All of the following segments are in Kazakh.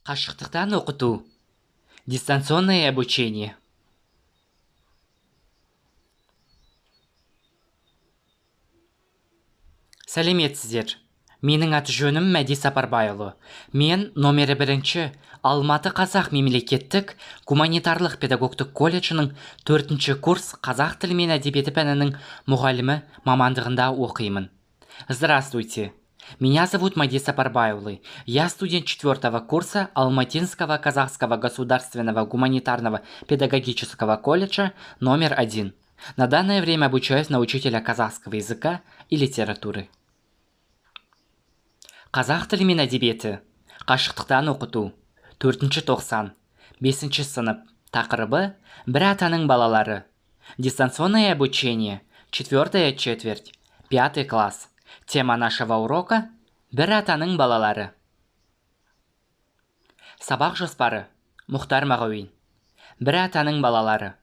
Қашықтықтан оқыту. Дистанционное обучение. Сәлеметсіздер. Менің аты жөнім Мәди Сапарбайұлы. Мен номері 1 Алматы Қазақ мемлекеттік гуманитарлық педагогтық колледжінің 4 курс қазақ тілі мен әдебиеті пәнінің мұғалімі мамандығында оқимын. Здравствуйте. Меня зовут Мәди Сапарбайұлы. Я студент 4 курса Алматинского Казахского государственного гуманитарного педагогического колледжа номер 1. На данное время обучаюсь на учителя казахского языка и литературы. Қазақ тілі мен әдебиеті. Қашықтықтан оқыту. 4-90. 5 сынып. Тақырыбы бір атаның балалары. Дистанционное обучение. 4 четверть. 5 класс. Тема нашего урока бір атаның балалары. Сабақ жоспары. Мұхтар Мағауин. Бір атаның балалары.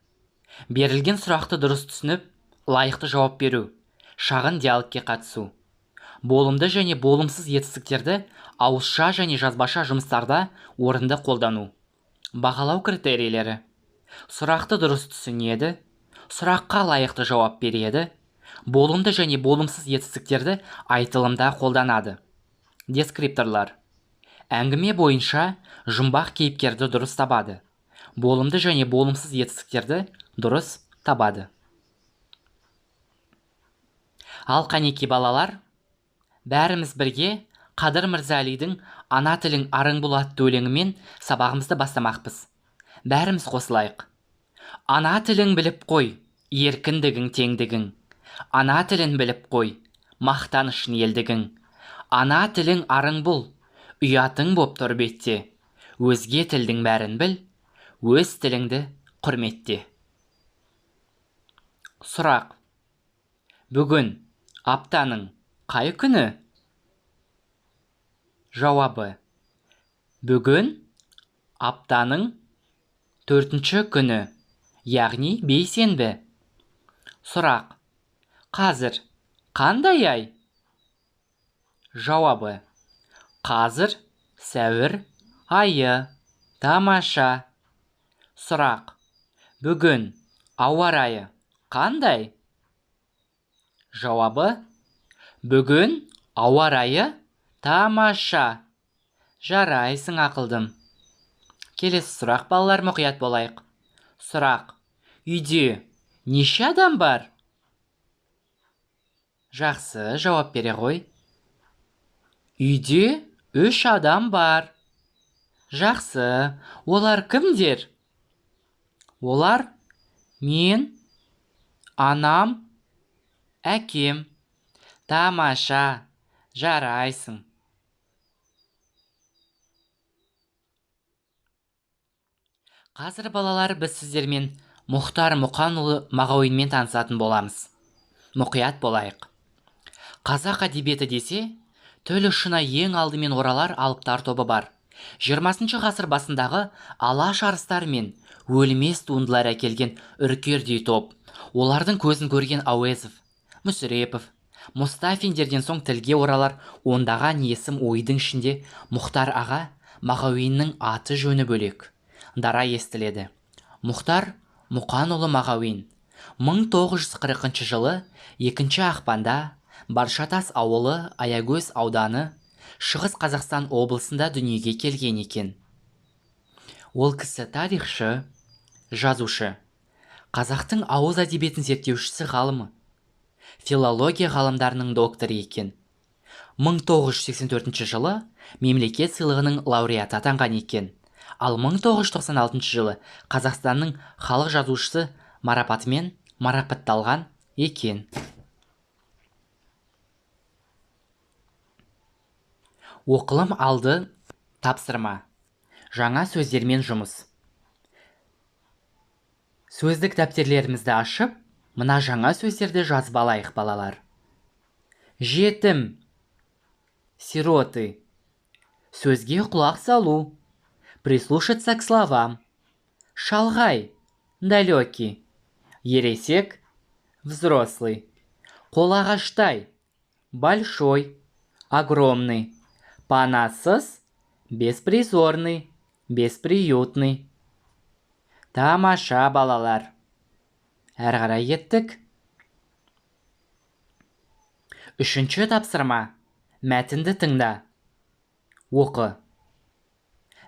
Берілген сұрақты дұрыс түсініп, лайықты жауап беру. Шағын диалогке қатысу. Болымды және болымсыз етістіктерді ауызша және жазбаша жұмыстарда орынды қолдану. Бағалау критерийлері. Сұрақты дұрыс түсінеді, сұраққа лайықты жауап береді, болымды және болымсыз етістіктерді айтылымда қолданады. Дескрипторлар. Әңгіме бойынша жұмбақ кейіпкерді дұрыс табады. Болымды және болымсыз етістіктерді дұрыс табады. Ал қанеки балалар, бәріміз бірге Қадыр Мырзалидың «Ана тілің арың бұл» атты өлеңімен сабағымызды бастамақпыз. Бәріміз қосылайық. Ана тілің біліп қой, еркіндігің теңдігің. Ана тілін біліп қой, мақтанышын елдігің. Ана тілің арың бұл, ұятың боп тұр бетте. Өзге тілдің бәрін біл, өз тіліңді құрметте. Сұрақ. Бүгін аптаның қай күні? Жауабы. Бүгін аптаның 4 күні, яғни бейсенбі. Сұрақ. Қазір қандай ай? Жауабы. Қазір сәуір айы. Тамаша. Сұрақ. Бүгін ауа райы қандай? Жауабы. Бүгін ауа райы тамаша. Жарайсың ақылдым. Келесі сұрақ, балалар, мұқият болайық. Сұрақ. Үйде неше адам бар? Жақсы, жауап бере ғой. Үйде 3 адам бар. Жақсы, олар кімдер? Олар мен, анам, әкем. Тамаша, жарайсың. Қазір балалар, біз сіздермен Мұхтар Мұқанұлы Мағауинмен танысатын боламыз. Мұқият болайық. Қазақ әдебиеті десе, төл ұшына ең алдымен оралар алыптар тобы бар. 20 ғасыр басындағы алаш арыстар мен өлмес туындылар әкелген үркердей топ. Олардың көзін көрген Әуезов, Мүсірепов, Мұстафиндерден соң тілге оралар ондаған есім ойдың ішінде Мұхтар аға Мағауиннің аты жөні бөлек. Дара естіледі. Мұхтар Мұқанұлы Мағауин 1940 жылы 2 ақпанда Баршатас ауылы Аягөз ауданы Шығыс Қазақстан облысында дүниеге келген екен. Ол кісі тарихшы, жазушы, қазақтың ауыз әдебиетін зерттеушісі ғалымы, филология ғалымдарының докторы екен. 1984 жылы мемлекет сыйлығының лауреаты атанған екен. Ал 1996 жылы Қазақстанның халық жазушысы марапатымен марапатталған екен. Оқылым алды тапсырма. Жаңа сөздермен жұмыс. Сөздік дәптерлерімізді ашып, мына жаңа сөздерді жазып алайық, балалар. Жетім, сироты. Сөзге құлақ салу. Прислушаться к словам. Шалғай, далекий. Ересек, взрослый. Қолағаштай, большой, огромный. Панасыз, беспризорный. бесприютный. Тамаша, балалар. Әрі қарай кеттік. Үшінші тапсырма. Мәтінді тыңда. Оқы.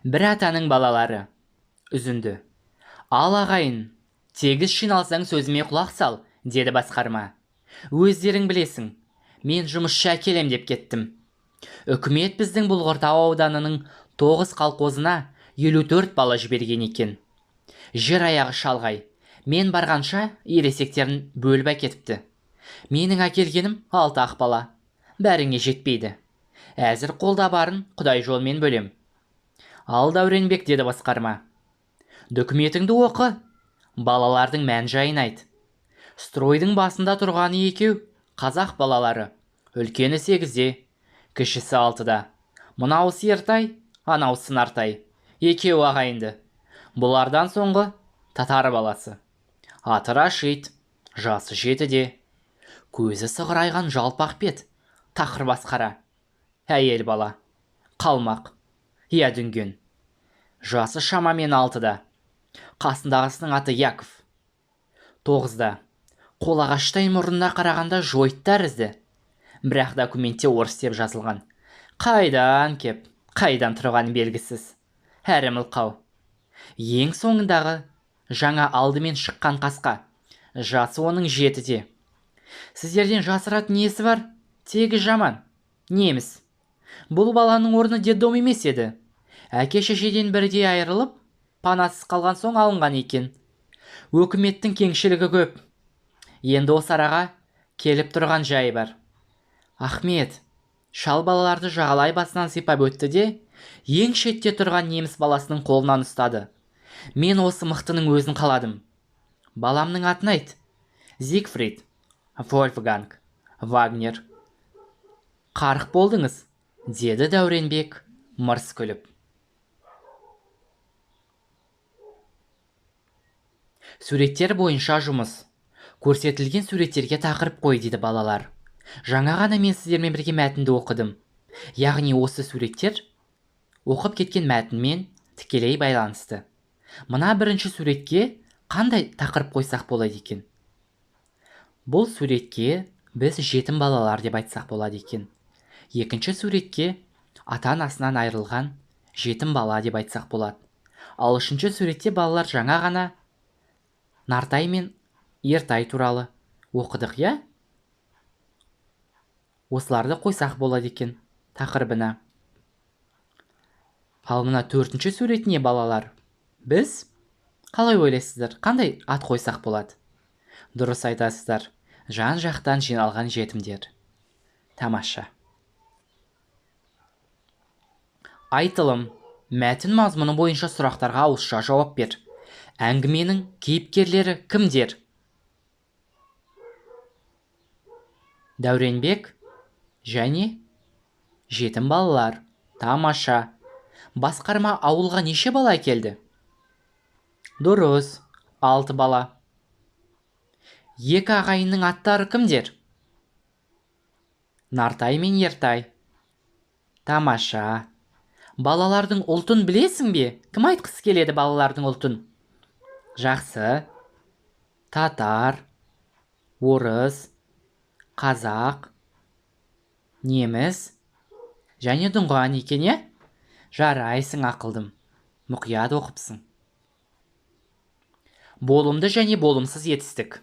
Бір атаның балалары. Үзінді. Ал ағайын, тегіс жиналсаң сөзіме құлақ сал, деді басқарма. Өздерің білесің, мен жұмысшы әкелем деп кеттім. Үкімет біздің Бұлғыртау ауданының 9 қалқозына 54 бала жіберген екен. Жер аяғы шалғай. Мен барғанша ересектерін бөліп әкетіпті. Менің әкелгенім 6 ақ бала. Бәріңе жетпейді. Әзір қолда барын Құдай жолмен бөлем. Ал Дәуренбек, деді басқарма. Документіңді оқы. Балалардың мән жайын айт. Стройдың басында тұрғаны екеу қазақ балалары. Үлкені 8-де, кішісі 6-да. Мынаусы Ертай, анаусы Нартай. Екеу ағайынды. Бұлардан соңғы татар баласы. Аты Рашид, жасы 7-де. Көзі сығырайған жалпақ бет, тақыр басқара. Әйел бала. Қалмақ. Я дүнген. Жасы шамамен 6-да. Қасындағысының аты Яков. 9-да. Қолағаштай мұрнына қарағанда жойт тәрізді. Бірақ документте орыс деп жазылған. Қайдан кеп, қайдан тұрған белгісіз. Әрі мылқау. Ең соңындағы жаңа алдымен шыққан қасқа. Жасы оның 7-де. Сіздерден жасыратын несі бар? Тегі жаман. Неміз. Бұл баланың орны детдом емес еді. Әке шешеден бірде айырылып, панасыз қалған соң алынған екен. Өкіметтің кеңшілігі көп. Енді осы араға келіп тұрған жайы бар. Ахмет, шал балаларды жағалай басынан сипап өтті де, ең шетте тұрған неміс баласының қолынан ұстады. Мен осы мықтының өзін қаладым. Баламның атын айт. Зигфрид, Вольфганг, Вагнер. Қарық болдыңыз, деді Дәуренбек мырс күліп. Суреттер бойынша жұмыс. Көрсетілген суреттерге тақырып қой, дейді балалар. Жаңа ғана мен сіздермен бірге мәтінді оқыдым. Яғни осы суреттер оқып кеткен мәтінмен тікелей байланысты. Мына бірінші суретке қандай тақырып қойсақ болады екен? Бұл суретке біз жетім балалар деп айтсақ болады екен. Екінші суретке ата-анасынан айырылған жетім бала деп айтсақ болады. Ал үшінші суретте балалар жаңа ғана Нартай мен Ертай туралы оқыдық, я? Осыларды қойсақ болады екен тақырыбына. Ал мына төртінші суретіне балалар, біз қалай ойлайсыздар, қандай ат қойсақ болады? Дұрыс айтасыздар, жан-жақтан жиналған жетімдер. Тамаша. Айтылым. Мәтін мазмұны бойынша сұрақтарға ауызша жауап бер. Әңгіменің кейіпкерлері кімдер? Дәуренбек және жетім балалар. Тамаша. Басқарма ауылға неше бала келді? Дұрыс, 6 бала. Екі ағайынның аттары кімдер? Нартай мен Ертай. Тамаша. Балалардың ұлтын білесің бе? Кім айтқысы келеді балалардың ұлтын? Жақсы. Татар, орыс, қазақ, неміс және дұңған екен, е? Жарайсың, ақылдым. Мұқият оқыпсың. Болымды және болымсыз етістік.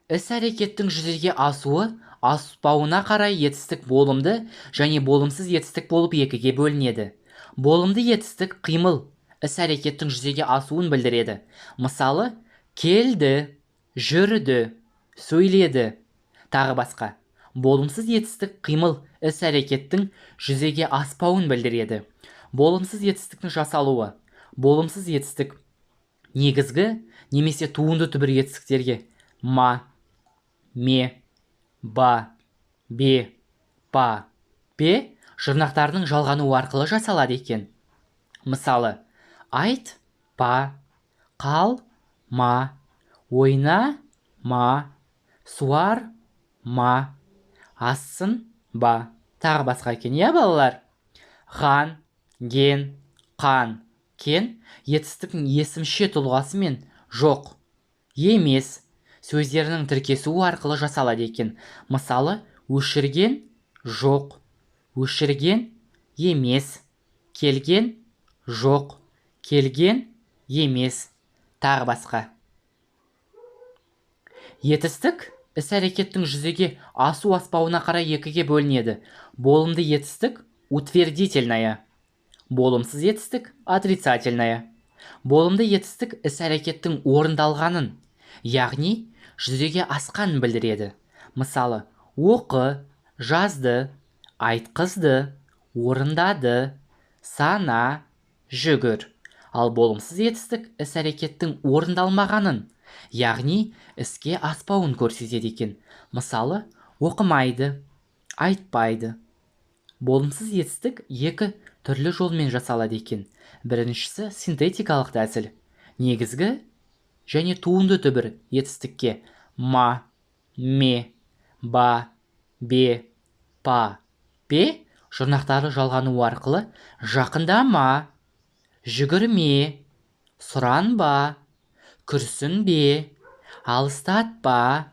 Іс-әрекеттің жүзеге асуы, аспауына қарай етістік болымды және болымсыз етістік болып екіге бөлінеді. Болымды етістік қимыл, іс-әрекеттің жүзеге асуын білдіреді. Мысалы, келді, жүрді, сөйледі, тағы басқа. Болымсыз етістік қимыл, іс-әрекеттің жүзеге аспауын білдіреді. Болымсыз етістіктің жасалуы. Болымсыз етістік негізгі немесе туынды түбір етістіктерге ма, ме, ба, бе, па, пе жұрнақтарының жалғануы арқылы жасалады екен. Мысалы, айт, па, қал, ма, ойна, ма, суар, ма, ассын, ба, тағы басқа екен, я балалар? ған, ген, қан, кен етістіктің есімше тұлғасы мен жоқ, емес сөздерінің тіркесуі арқылы жасалады екен. Мысалы, өшірген, жоқ, өшірген, емес, келген, жоқ, келген, емес, тағы басқа. Етістік іс-әрекеттің жүзеге асу-аспауына қарай екіге бөлінеді. Болымды етістік утвердительная, болымсыз етістік отрицательная. Болымды етістік іс-әрекеттің орындалғанын, яғни жүзеге асқанын білдіреді. Мысалы, оқы, жазды, айтқызды, орындады, сана, жүгір. Ал болымсыз етістік іс-әрекеттің орындалмағанын, яғни іске аспауын көрсетеді екен. Мысалы, оқымайды, айтпайды. Болымсыз етістік екі түрлі жолмен жасалады екен. Біріншісі синтетикалық тәсіл. Негізгі және туынды түбір етістікке ма, ме, ба, бе, па, пе жұрнақтары жалғану арқылы жақындама, жүгірме, сұранба, күрсінбе, алыстатпа,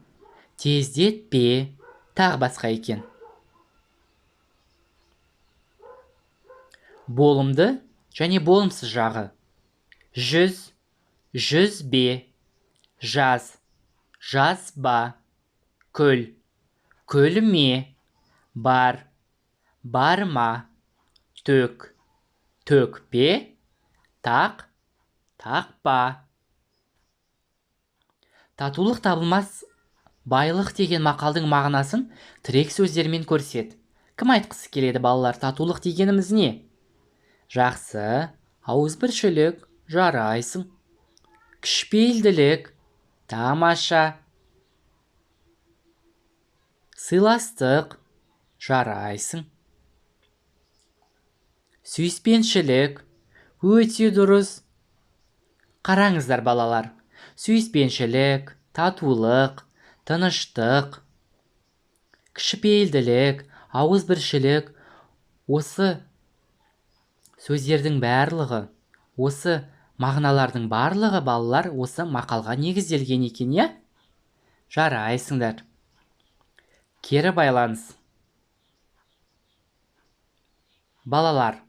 тездетпе, тағы басқа екен. Болымды және болымсыз жағы. Жүз, жүзбе, жаз, жазба, көл, көлме, бар, барма, төк, төкпе, тақ, тақпа. Татулық табылмас байлық деген мақалдың мағынасын тірек сөздермен көрсет. Кім айтқысы келеді, балалар? Татулық дегеніміз не? Жақсы, ауызбіршілік, жарайсың. Кішіпейілділік, тамаша. Сыйластық, жарайсың. Сүйіспеншілік, өте дұрыс. Қараңыздар, балалар. Сүйіспеншілік, татулық, тыныштық, кішіпейілділік, ауызбіршілік, осы сөздердің барлығы, осы мағыналардың барлығы, балалар, осы мақалға негізделген екен, я? Жарайсыңдар. Кері байланыс. Балалар,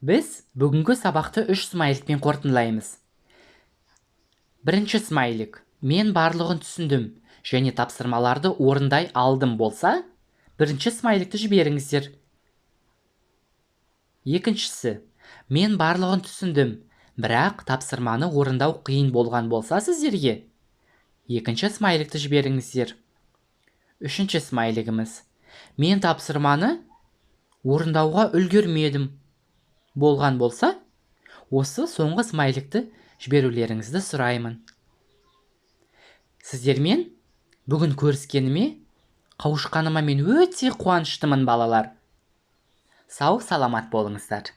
біз бүгінгі сабақты 3 смайликпен қорытындылаймыз. Бірінші смайлик: мен барлығын түсіндім және тапсырмаларды орындай алдым болса, бірінші смайликті жіберіңіздер. Екіншісі: мен барлығын түсіндім, бірақ тапсырманы орындау қиын болған болса сіздерге, екінші смайликті жіберіңіздер. Үшінші смайлигіміз: мен тапсырманы орындауға үлгермедім болған болса, осы соңғы смайликті жіберулеріңізді сұраймын. Сіздермен бүгін көріскеніме, қауышқаныма мен өте қуаныштымын, балалар. Сау, саламат болыңыздар.